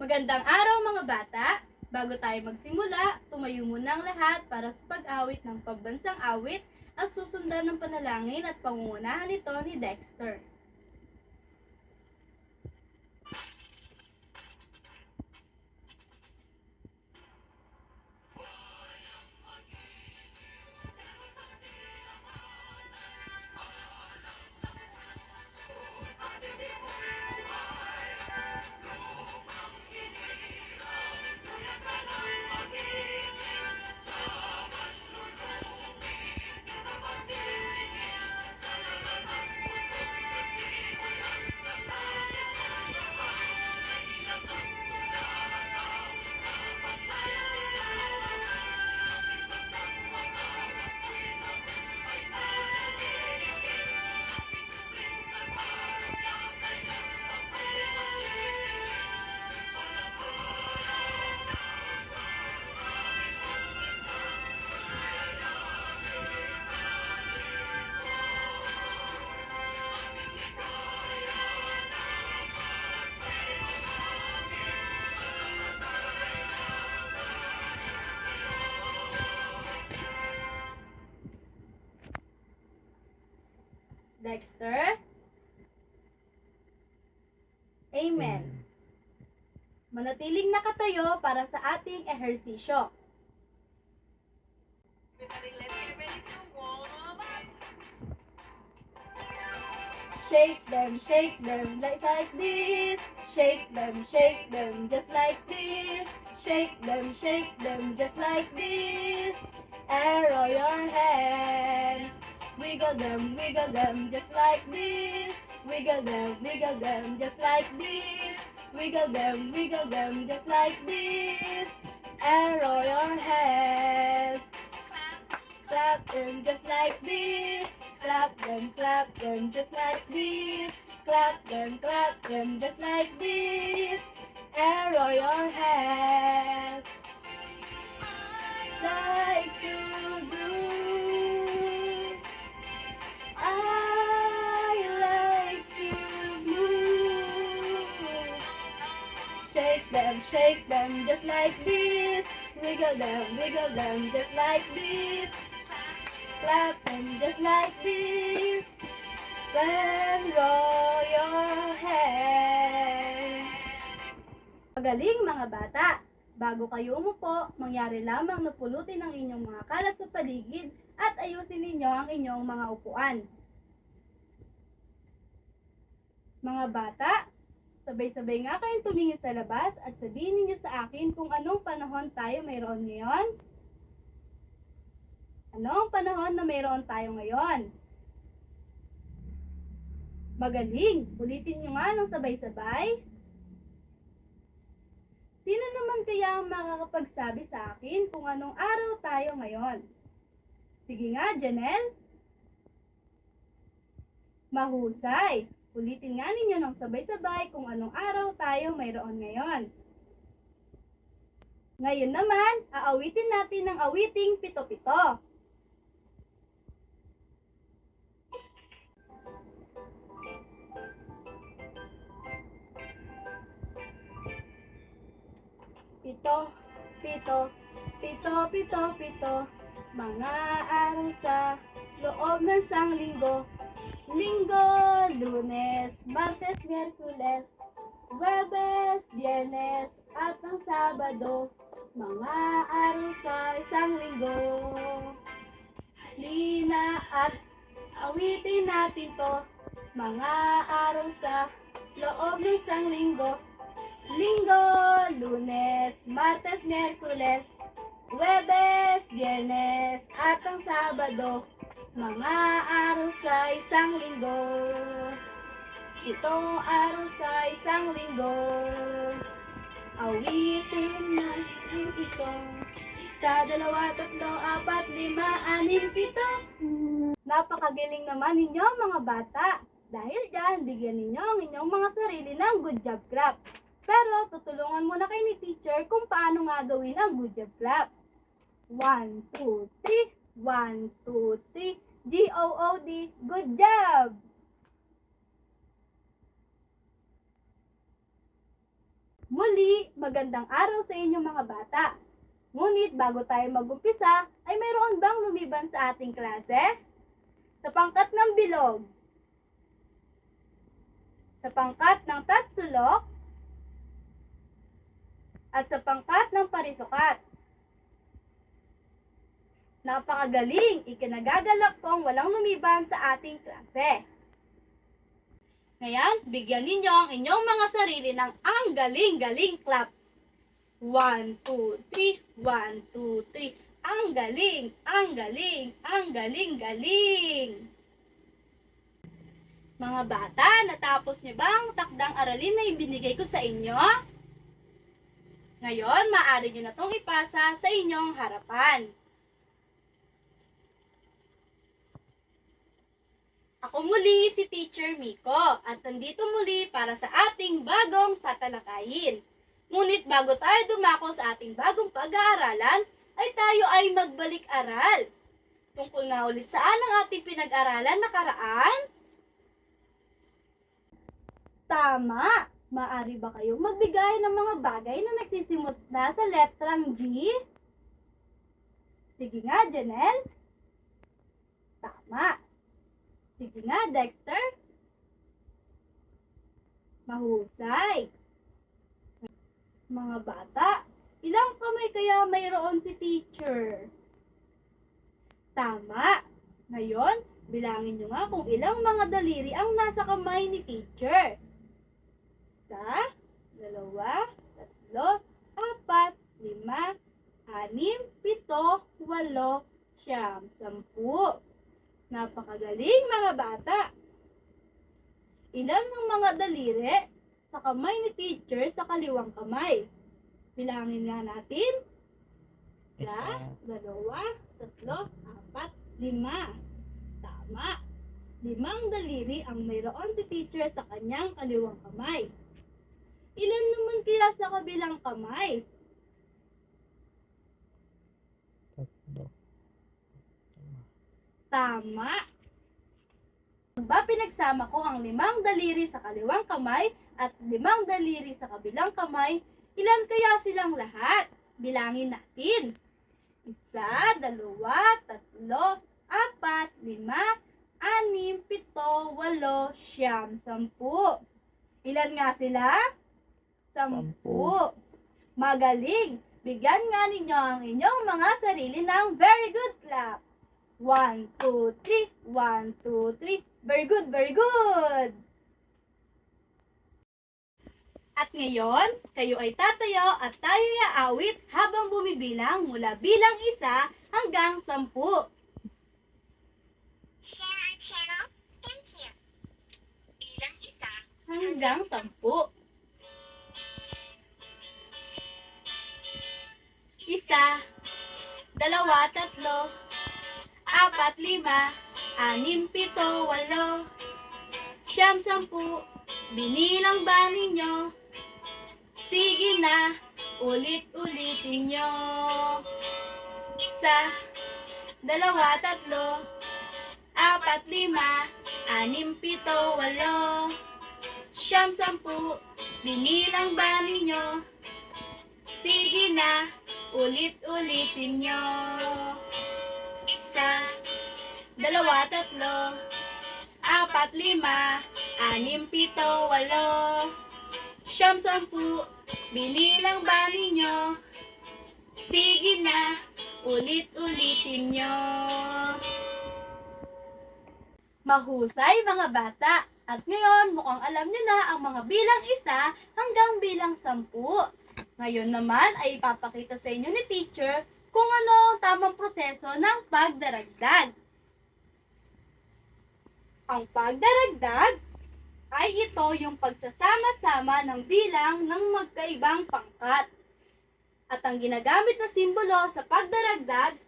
Magandang araw mga bata! Bago tayo magsimula, tumayo muna ang lahat para sa pag-awit ng pambansang awit at susundan ng panalangin at pangungunahan nito ni Dexter. Dexter? Amen. Manatiling nakatayo para sa ating ehersisyo. Shake them like this. Shake them just like this. Shake them just like this. Arrow your hand. Wiggle them just like this. Wiggle them just like this. Wiggle them just like this. Arrow your hands. Clap them just like this. Clap them just like this. Clap them just like this. Arrow your hands. Like to do. I like to move. Shake them just like this. Wiggle them just like this. Clap them just like this. Then roll your head. Magaling mga bata! Bago kayo umupo, mangyari lamang na pulutin ang inyong mga kalat sa paligid at ayusin ninyo ang inyong mga upuan. Mga bata, sabay-sabay nga kayong tumingin sa labas at sabihin ninyo sa akin kung anong panahon tayo mayroon ngayon. Anong panahon na mayroon tayo ngayon? Magaling! Ulitin nyo nga ng sabay-sabay. Sino naman kaya ang makakapagsabi sa akin kung anong araw tayo ngayon? Sige nga, Janelle. Mahusay! Ulitin nga ninyo ng sabay-sabay kung anong araw tayo mayroon ngayon. Ngayon naman, aawitin natin ang awiting pito-pito. Pito, pito, pito, pito, pito, mga araw sa loob ng isang linggo. Linggo, Lunes, Martes, Miyerkules, Huwebes, Biyernes, at ang Sabado. Mga araw sa isang linggo. Lina at awitin natin to. Mga araw sa loob ng isang linggo. Linggo, Lunes, Martes, Miyerkules, Huwebes, Biyernes, at ang Sabado. Mga araw sa isang linggo. Itong araw sa isang linggo. Awitin natin ito. Isa, dalawa, tatlo, apat, lima, anim, pito. Napakagaling naman ninyo mga bata. Dahil dyan, bigyan ninyo ang inyong mga sarili ng good job clap. Pero tutulungan muna kayo ni teacher kung paano nga gawin ang good job clap. 1, 2, 3. 1, 2, 3. G-O-O-D. Good job! Muli, magandang araw sa inyo mga bata. Ngunit bago tayo mag-umpisa, ay mayroon bang lumiban sa ating klase? Sa pangkat ng bilog, sa pangkat ng tatsulok, at sa pangkat ng parisukat. Napakagaling! Ikinagagalak kong walang lumiban sa ating klase. Ngayon, bigyan ninyo ang inyong mga sarili ng ang galing-galing clap. 1, 2, 3, 1, 2, 3. Ang galing, ang galing, ang galing-galing. Mga bata, natapos niyo ba ang takdang aralin na ibinigay ko sa inyo? Ngayon, maaari niyo na itong ipasa sa inyong harapan. Ako muli si Teacher Miko at nandito muli para sa ating bagong tatalakayin. Ngunit bago tayo dumako sa ating bagong pag-aaralan, ay tayo ay magbalik-aral. Tungkol nga ulit saan ang ating pinag-aralan nakaraan? Tama! Maaari ba kayong magbigay ng mga bagay na nagsisimula sa letrang G? Sige nga, Janelle. Tama. Sige nga, Dexter. Mahusay. Mga bata, ilang kamay kaya mayroon si teacher? Tama. Ngayon, bilangin nyo nga kung ilang mga daliri ang nasa kamay ni teacher. 1, 2, 3, 4, 5, 6, 7, 8, 9, 10. Napakagaling mga bata. Ilan ng mga daliri sa kamay ni teacher sa kaliwang kamay? Bilangin nga natin. 1, 2, 3, 4, 5. Tama. 5 daliri ang mayroon si teacher sa kanyang kaliwang kamay. Ilan naman kaya sa kabilang kamay? 3. Tama. Ba pinagsama ko ang 5 daliri sa kaliwang kamay at 5 daliri sa kabilang kamay, ilan kaya silang lahat? Bilangin natin. 1, 2, 3, 4, 5, 6, 7, 8, 9, 10. Ilan nga sila? 10. Magaling! Bigyan nga ninyo ang inyong mga sarili ng very good clap. 1, 2, 3. 1, 2, 3. Very good, very good! At ngayon, kayo ay tatayo at tayo ay aawit habang bumibilang mula bilang 1 hanggang 10. Share our channel. Thank you. Bilang 1 Hanggang 10. 1, 2, 3, 4, 5, 6, 7, 8, 9, 10. Binilang ba ninyo? Sige na, ulit-ulitin nyo. 1, 2, 3, 4, 5, 6, 7, 8, 9, 10. Binilang ba ninyo? Sige na, ulit-ulitin nyo. 1, 2, 3, 4, 5, 6, 7, 8, 10. Binilang ba ninyo? Sige na, ulit-ulitin nyo. Mahusay mga bata! At ngayon, mukhang alam nyo na ang mga bilang 1 hanggang bilang 10. Ngayon naman ay ipapakita sa inyo ni teacher kung ano ang tamang proseso ng pagdaragdag. Ang pagdaragdag ay ito yung pagsasama-sama ng bilang ng magkaibang pangkat. At ang ginagamit na simbolo sa pagdaragdag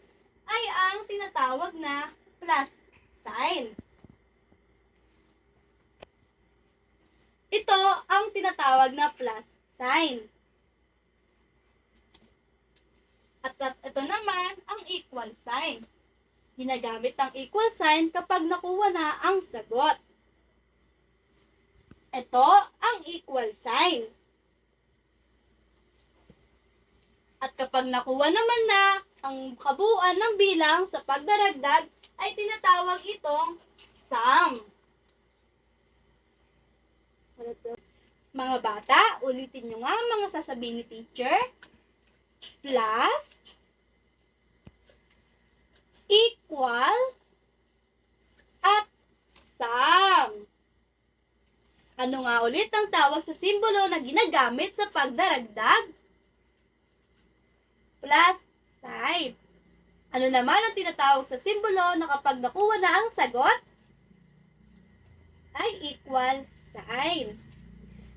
ay ang tinatawag na plus sign. Ito ang tinatawag na plus sign. At ito naman ang equal sign. Ginagamit ang equal sign kapag nakuha na ang sagot. Ito ang equal sign. Kapag nakuha naman na ang kabuuan ng bilang sa pagdaragdag, ay tinatawag itong sum. Mga bata, ulitin nyo nga ang mga sasabihin ni teacher. Plus, equal, at sum. Ano nga ulit ang tawag sa simbolo na ginagamit sa pagdaragdag? Plus sign. Ano naman ang tinatawag sa simbolo na kapag nakuha na ang sagot? Ay equal sign.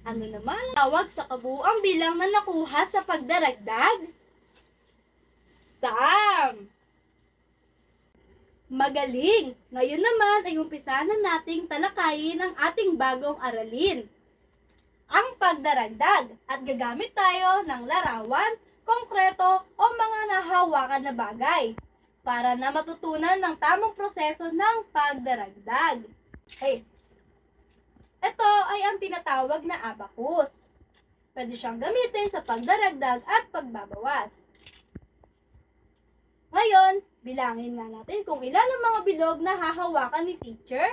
Ano naman ang tawag sa kabuuang bilang na nakuha sa pagdaragdag? Sum. Magaling! Ngayon naman ay umpisa na nating talakayin ang ating bagong aralin, ang pagdaragdag, at gagamit tayo ng larawan, konkreto o mga nahawakan na bagay para na matutunan ng tamang proseso ng pagdaragdag. Ito ay ang tinatawag na abacus. Pwede siyang gamitin sa pagdaragdag at pagbabawas. Ngayon, bilangin nga natin kung ilan ang mga bilog na hahawakan ni teacher.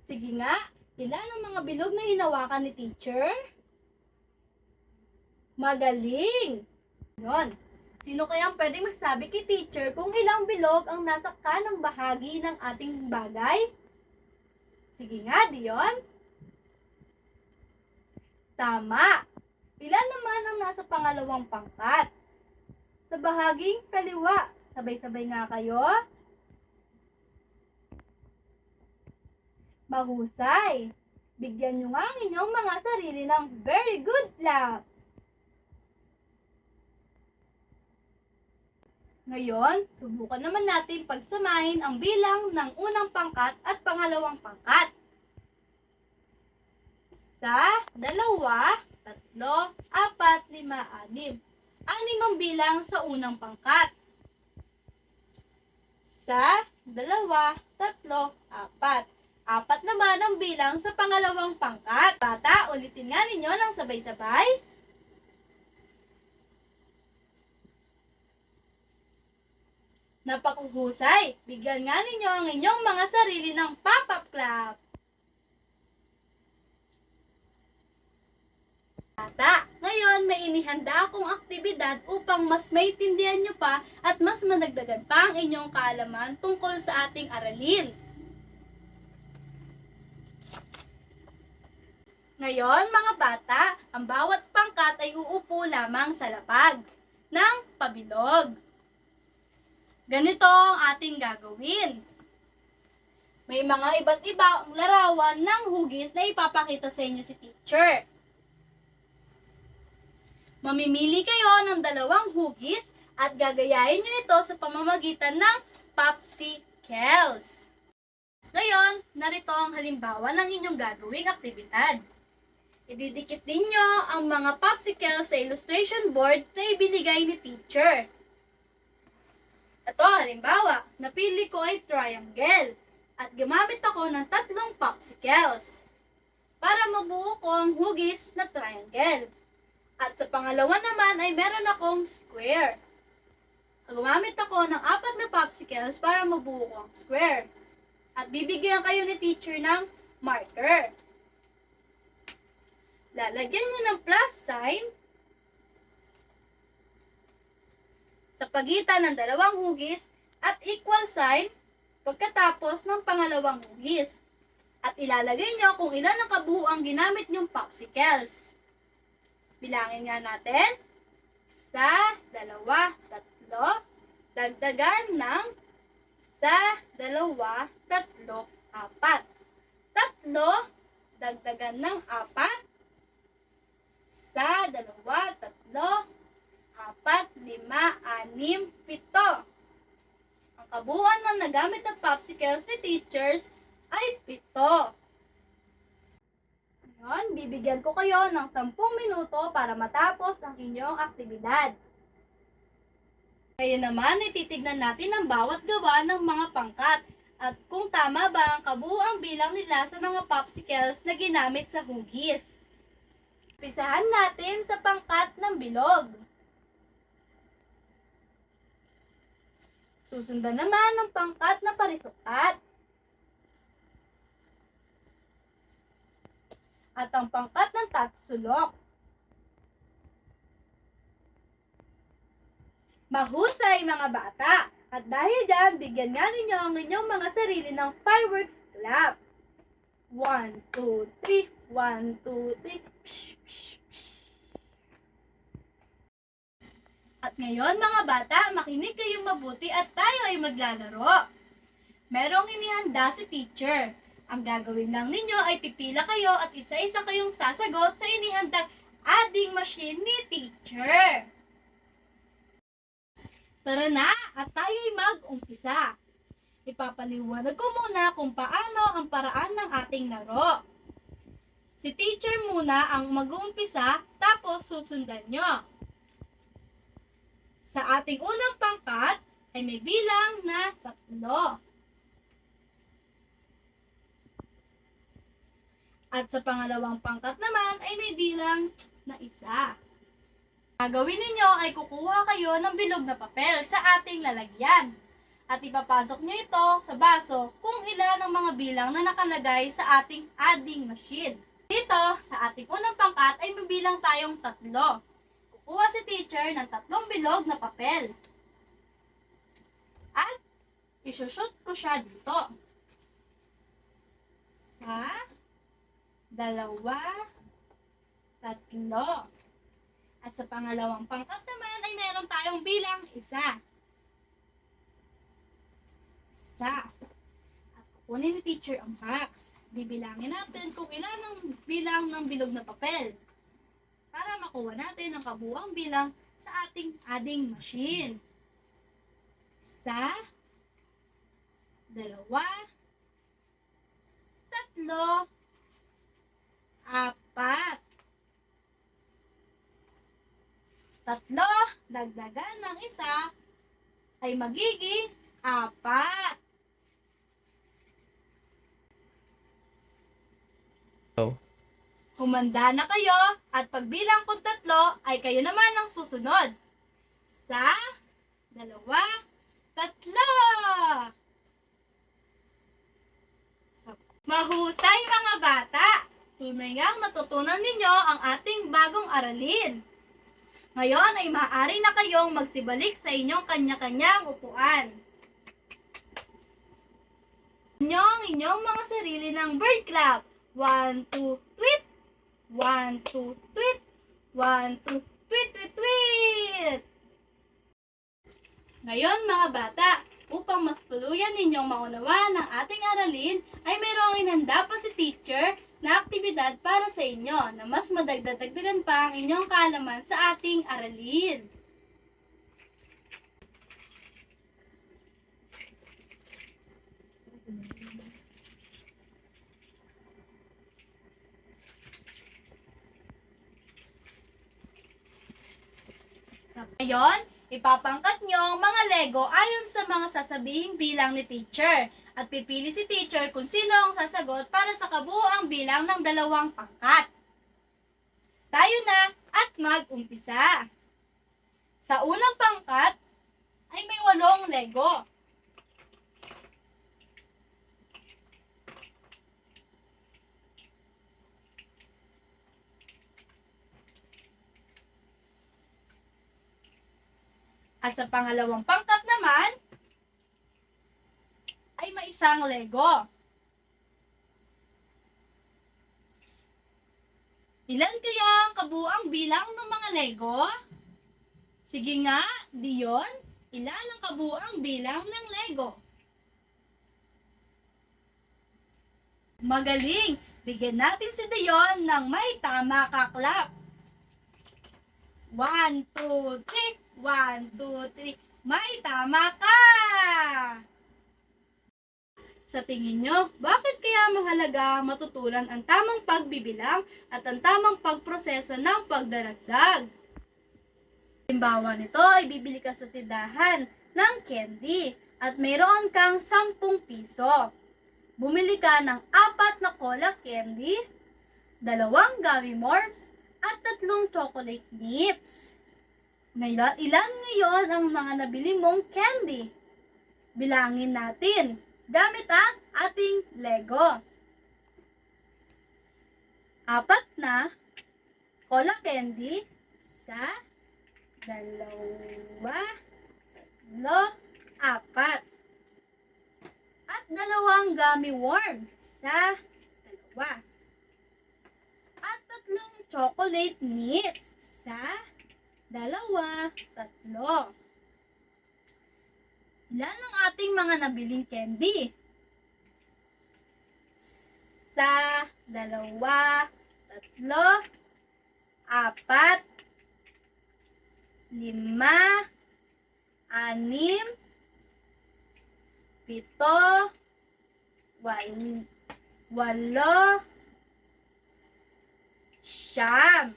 Sige nga, ilan ang mga bilog na hinawakan ni teacher? Magaling! Yon. Sino kayang pwedeng magsabi kay teacher kung ilang bilog ang nasa kanang bahagi ng ating bagay? Sige nga, Dion. Tama! Ilan naman ang nasa pangalawang pangkat? Sa bahaging kaliwa. Sabay-sabay nga kayo. Mahusay! Bigyan nyo nga ang inyong mga sarili ng very good clap. Ngayon, subukan naman natin pagsamahin ang bilang ng unang pangkat at pangalawang pangkat. 1, 2, 3, 4, 5, 6. 6 ang bilang sa unang pangkat. 1, 2, 3, 4. 4 naman ang bilang sa pangalawang pangkat. Bata, ulitin nga ninyo ng sabay-sabay. Napakuhusay! Bigyan nga ninyo ang inyong mga sarili ng pop-up clap. Bata, ngayon may inihanda akong aktibidad upang mas maintindihan nyo pa at mas managdagan pa ang inyong kaalaman tungkol sa ating aralin. Ngayon, mga bata, ang bawat pangkat ay uupo lamang sa lapag ng pabilog. Ganito ang ating gagawin. May mga iba't ibang larawan ng hugis na ipapakita sa inyo si teacher. Mamimili kayo ng 2 hugis at gagayahin nyo ito sa pamamagitan ng popsicles. Ngayon, narito ang halimbawa ng inyong gagawing aktibidad. Ididikit ninyo ang mga popsicles sa illustration board na ibinigay ni teacher. Ito, halimbawa, napili ko ay triangle at gumamit ako ng 3 popsicles para mabuo ko ang hugis na triangle. At sa pangalawa naman ay meron akong square. Gumamit ako ng 4 na popsicles para mabuo ko ang square. At bibigyan kayo ni teacher ng marker. Lalagyan nyo ng plus sign sa pagitan ng 2 hugis at equal sign pagkatapos ng pangalawang hugis. At ilalagay nyo kung ilan ang kabuuang ginamit nyong popsicles. Bilangin nga natin. 1, 2, 3. Dagdagan ng 1, 2, 3, 4. 3. Dagdagan ng 4. 1, 2, 3. 4, 5, 6, 7. Ang kabuuan ng nagamit ng popsicles ni teachers ay 7. Ngayon, bibigyan ko kayo ng 10 minuto para matapos ang inyong aktibidad. Ngayon naman ay titignan natin ang bawat gawa ng mga pangkat at kung tama ba ang kabuuang bilang nila sa mga popsicles na ginamit sa hugis. Umpisahan natin sa pangkat ng bilog. Susundan naman ng pangkat na parisukat. At ang pangkat ng tatsulok. Mahusay mga bata! At dahil dyan, bigyan nga ninyo ang inyong mga sarili ng fireworks clap. 1, 2, 3, 1, 2, 3. Psh, psh, psh. At ngayon mga bata, makinig kayong mabuti at tayo ay maglalaro. Merong inihanda si teacher. Ang gagawin lang ninyo ay pipila kayo at isa-isa kayong sasagot sa inihandang adding machine ni teacher. Tara na at tayo'y mag-umpisa. Ipapaliwanag ko muna kung paano ang paraan ng ating laro. Si teacher muna ang mag-uumpisa tapos susundan nyo. Sa ating unang pangkat ay may bilang na 3. At sa pangalawang pangkat naman ay may bilang na 1. Gagawin ninyo ay kukuha kayo ng bilog na papel sa ating lalagyan. At ipapasok nyo ito sa baso kung ilan ang mga bilang na nakalagay sa ating adding machine. Dito, sa ating unang pangkat ay may bilang tayong 3. Kukuha si teacher ng 3 bilog na papel. At isushoot ko siya dito. Sa 2, 3. At sa pangalawang pangkat naman ay meron tayong bilang 1. At kukunin ni teacher ang box. Bibilangin natin kung ilan ang bilang ng bilog na papel para makuha natin ang kabuuang bilang sa ating adding machine. 1, 2, 3, 4. 3, dagdagan ng 1 ay magiging 4. Oh. Humanda na kayo at pagbilang kong 3 ay kayo naman ang susunod. 1, 2, 3. Mahusay mga bata! Tunay ngang natutunan ninyo ang ating bagong aralin. Ngayon ay maaari na kayong magsibalik sa inyong kanya-kanyang upuan. Inyong mga sarili ng bird clap. 1, 2, tweet! 1, 2, tweet! 1, 2, tweet, tweet, tweet! Ngayon mga bata, upang mas tuluyan ninyong maunawaan ang ating aralin, ay mayroong inhanda pa si teacher na aktibidad para sa inyo na mas madagdagan pa ang inyong kaalaman sa ating aralin. Ngayon, ipapangkat nyo ang mga Lego ayon sa mga sasabihing bilang ni teacher. At pipili si teacher kung sino ang sasagot para sa kabuuang bilang ng 2 pangkat. Tayo na at mag-umpisa. Sa unang pangkat ay may 8 Lego. At sa pangalawang pangkat naman ay may 1 Lego. Ilan kaya ang kabuuang bilang ng mga Lego? Sige nga, Dion, ilan ang kabuuang bilang ng Lego? Magaling! Bigyan natin si Dion ng may tama ka clap. 1, 2, 3. 1, 2, 3. May tama ka! Sa tingin nyo, bakit kaya mahalaga matutunan ang tamang pagbibilang at ang tamang pagproseso ng pagdaragdag? Halimbawa nito ay bibili ka sa tindahan ng candy at mayroon kang 10 piso. Bumili ka ng 4 na cola candy, 2 gummy worms, at 3 chocolate nips. Ngayon, ilan ngayon ang mga nabili mong candy? Bilangin natin gamit ang ating Lego. 4 na cola candy, 1, 2, 3, 4. At 2 gummy worms, 1, 2. At 3 chocolate nips, 1, 2, 3. Ilan ang ating mga nabiling candy? 1, 2, 3, 4, 5, 6, 7, 8, 9, 10, 11, 12.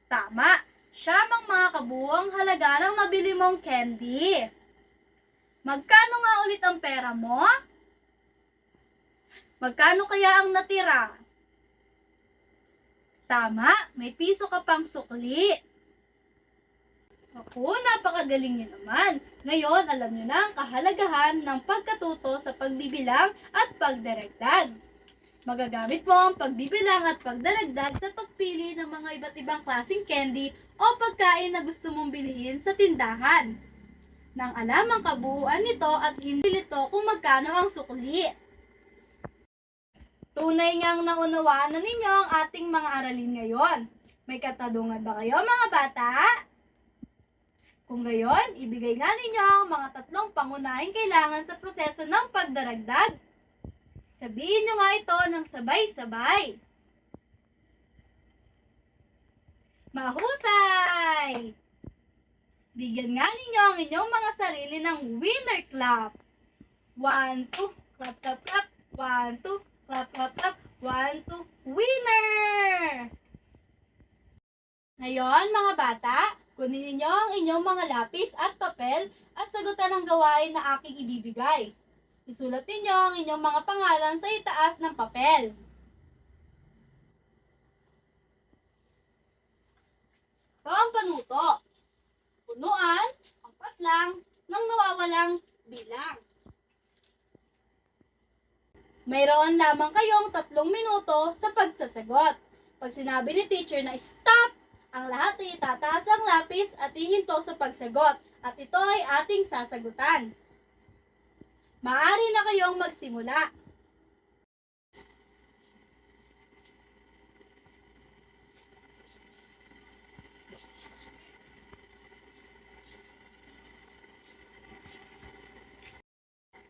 Tama, siyam ang mga kabuuang halaga ng nabili mong candy. Magkano nga ulit ang pera mo? Magkano kaya ang natira? Tama, may piso ka pang sukli. Ako, napakagaling niyo naman. Ngayon, alam niyo na ang kahalagahan ng pagkatuto sa pagbibilang at pagdaragdag. Magagamit mo ang pagbibilang at pagdaragdag sa pagpili ng mga iba't ibang klaseng candy o pagkain na gusto mong bilhin sa tindahan. Nang alam ang kabuuan nito at hindi nito kung magkano ang sukli. Tunay ngang naunawaan na ninyo ang ating mga aralin ngayon. May katanungan ba kayo mga bata? Kung gayon, ibigay nga ninyo ang mga 3 pangunahing kailangan sa proseso ng pagdaragdag. Sabihin nyo nga ito ng sabay-sabay. Mahusay! Bigyan nga ninyo ang inyong mga sarili ng winner clap. 1, 2, clap, clap, clap. 1, 2, clap, clap, clap. 1, 2, winner! Ngayon, mga bata, kunin ninyo ang inyong mga lapis at papel at sagutan ang gawain na aking ibibigay. Isulat ninyo ang inyong mga pangalan sa itaas ng papel. Ito ang panuto. Punuan ang patlang ng nawawalang bilang. Mayroon lamang kayong 3 minuto sa pagsasagot. Pag sinabi ni teacher na stop, ang lahat ay itataas ang lapis at hihinto sa pagsagot at ito ay ating sasagutan. Maaari na kayong magsimula.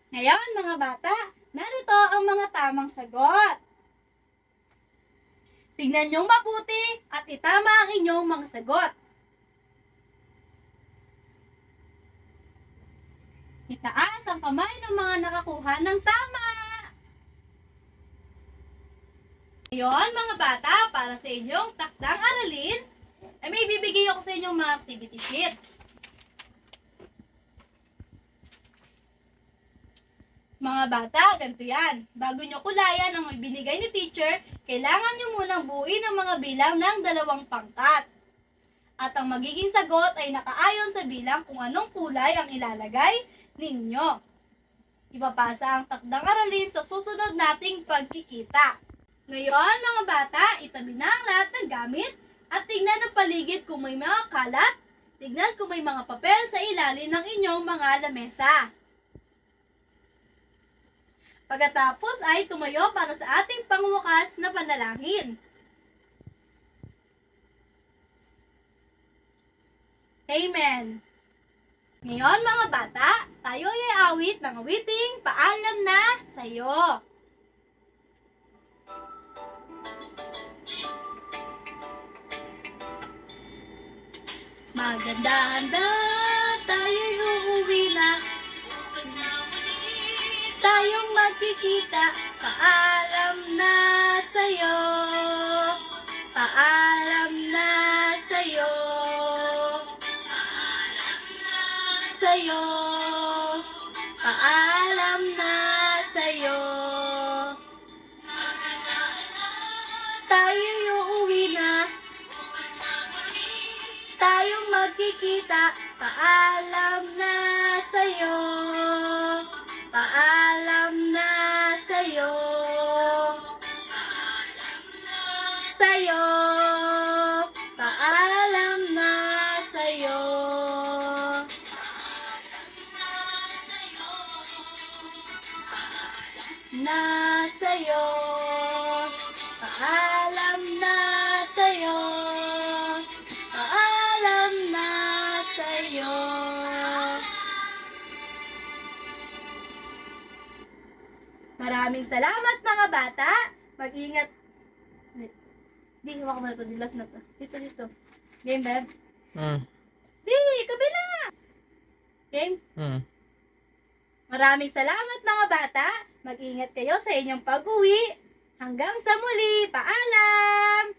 Ngayon mga bata, narito ang mga tamang sagot. Tingnan niyong mabuti at itama ang inyong mga sagot. Itaas ang kamay ng mga nakakuha ng tama. Ngayon mga bata, para sa inyong takdang aralin, ay may bibigay ako sa inyong mga activity sheets. Mga bata, ganito yan. Bago nyo kulayan ang ibinigay ni teacher, kailangan nyo munang buuin ang mga bilang ng 2 pangkat. At ang magiging sagot ay nakaayon sa bilang kung anong kulay ang ilalagay ninyo. Ipapasa ang takdang aralin sa susunod nating pagkikita. Ngayon, mga bata, itabi na ang lahat ng gamit at tingnan ang paligid kung may mga kalat. Tingnan kung may mga papel sa ilalim ng inyong mga lamesa. Pagkatapos ay tumayo para sa ating pangwakas na panalangin. Amen. Ngayon mga bata, tayo ay awit ng awiting Paalam na Sa'yo. Maganda-handa, tayo'y uuwi na. Tayong magkikita, paalam na sa'yo. Paalam na sa'yo. Sa'yo. Paalam na sa'yo. Tayo'y uuwi na. Tayong magkikita, paalam na sa'yo. Paalam na sa'yo. Sa'yo. Paalam na sa'yo. Na sa'yo. Paalam na sa'yo. Paalam na sa'yo. Maraming salamat mga bata. Mag-ingat. Di, hawak mo na to. Di, last na to. Dito. Game, Beb? Di, kabila. Game? Maraming salamat mga bata. Mag-ingat kayo sa inyong pag-uwi. Hanggang sa muli. Paalam!